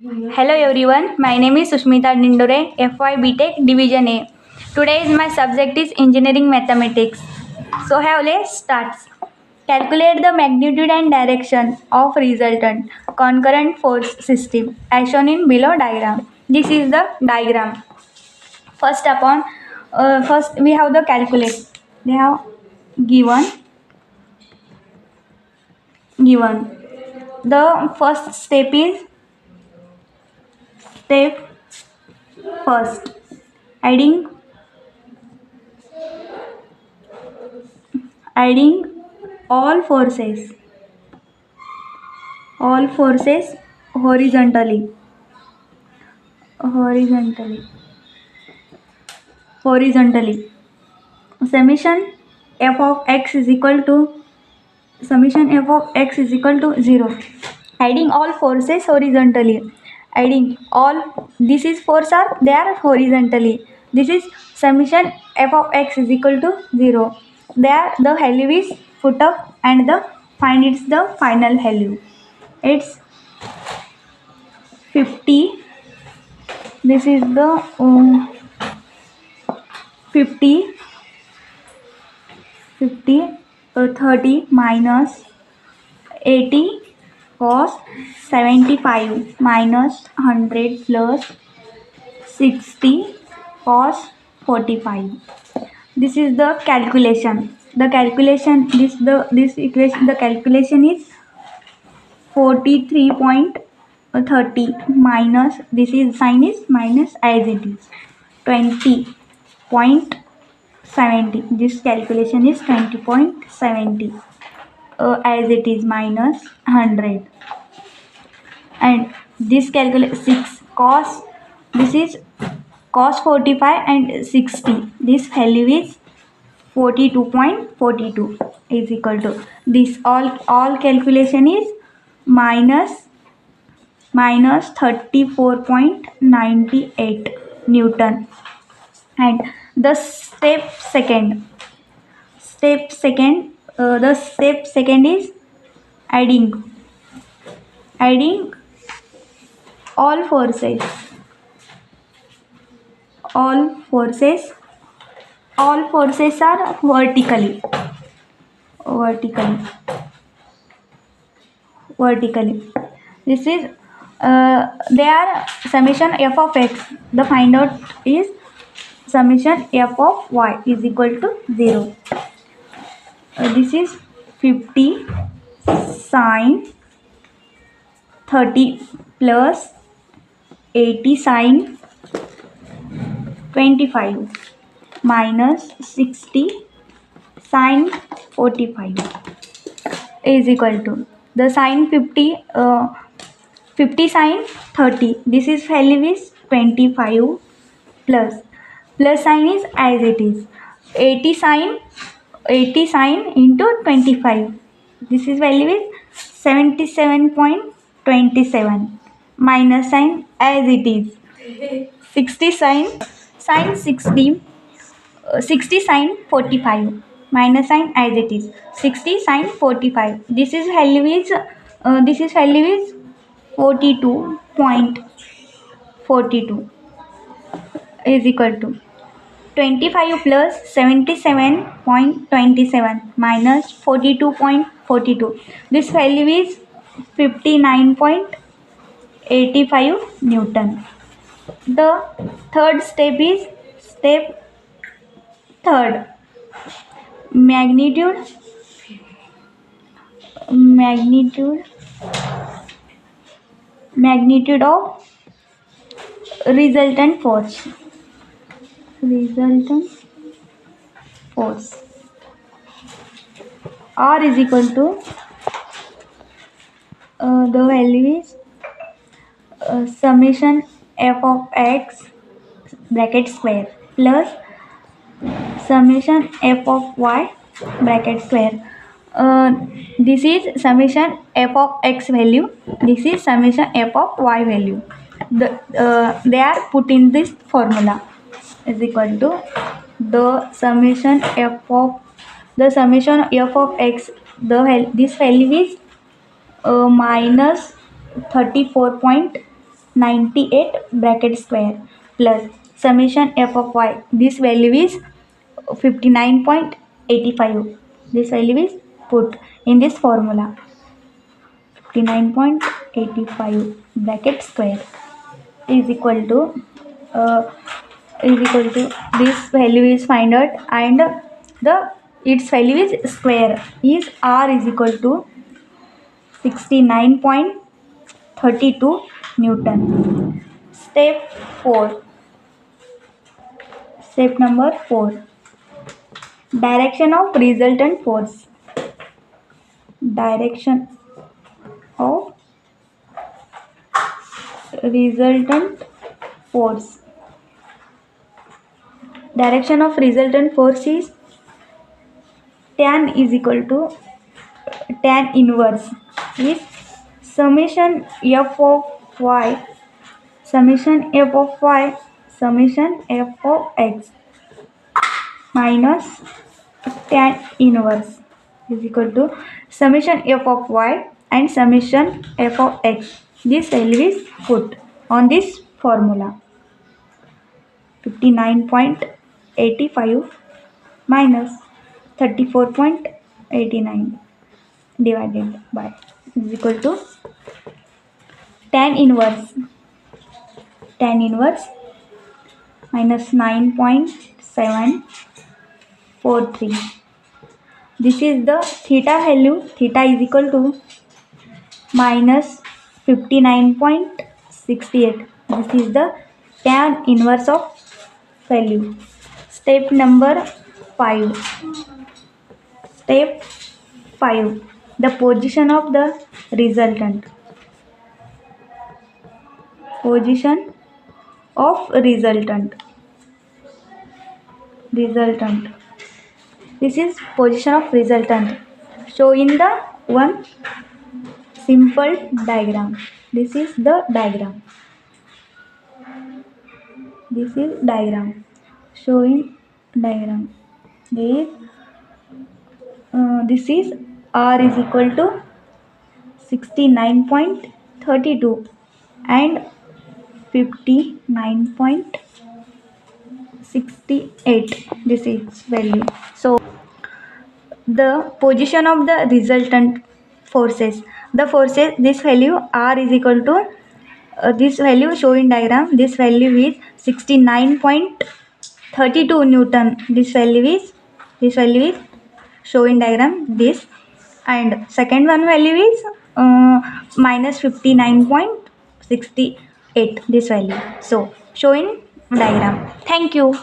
Hello everyone, my name is Sushmita Dindore, FY BTech Division A. Today is my subject is Engineering Mathematics. So have let's start. Calculate the magnitude and direction of resultant concurrent force system as shown in below diagram. This is the diagram. First we have the calculate. They have given given. The first step is step first adding adding all forces horizontally horizontally summation f of x is equal to summation f of x is equal to 0. Adding all forces horizontally, adding all, this is force are they are horizontally, this is summation f of x is equal to 0. There the value is put up and the find it's the final value. It's 50. This is the 50 30 minus 80 cos 75 minus 100 plus 60 cos 45. This is the calculation. The calculation this equation, the calculation is 43.30 minus, this is sign is minus as it is 20.70. This calculation is 20.70 as it is minus 100. And this calculate 6 cos, this is cos 45 and 60, this value is 42.42 is equal to this. All calculation is minus 34.98 Newton. And the step second the step second is adding all forces are vertically. This is they are summation f of x, the find out is summation f of y is equal to 0. This is 50 sine 30 plus 80 sine 25 minus 60 sine 45 is equal to the sine 50 sine 30, this is value is 25 plus sign is as it is 80 sine into 25, this is value is 77.27 minus sign as it is 60 sine 60 sine 45 minus sign as it is 60 sine 45, this is value is 42.42 is equal to 25 plus 77.27 minus 42.42, this value is 59.85 Newton. The third step is step third magnitude of resultant force R is equal to the value is summation f of x bracket square plus summation f of y bracket square. This is summation f of x value, this is summation f of y value. They are put in this formula is equal to the summation f of x, this value is minus 34.98 98 bracket square plus summation f of y. This value is 59.85. This value is put in this formula. 59.85 bracket square is equal to this value is find out, and the its value is square is r is equal to 69.32 Newton. Step 4. Step number 4. Direction of resultant force. Direction of resultant force. Direction of resultant force is tan is equal to tan inverse is summation f of y summation f of y summation f of x minus tan inverse is equal to summation f of y and summation f of x. This value is put on this formula. 59.85 minus 34.89 divided by is equal to tan inverse minus 9.743. This is the theta value. Theta is equal to minus 59.68. This is the tan inverse of value. Step number 5. Step 5. The position of the resultant. Position of resultant. This is position of resultant. Show in the one simple diagram. This is the diagram. This is diagram. Showing diagram. This is r is equal to 69.32 and 59.68. This is value. So the position of the resultant forces. The forces, this value r is equal to this value shown in diagram. This value is 69.32 Newton. This value is shown in diagram. This, and second one value is minus 59.68. This value. So show in diagram. Thank you.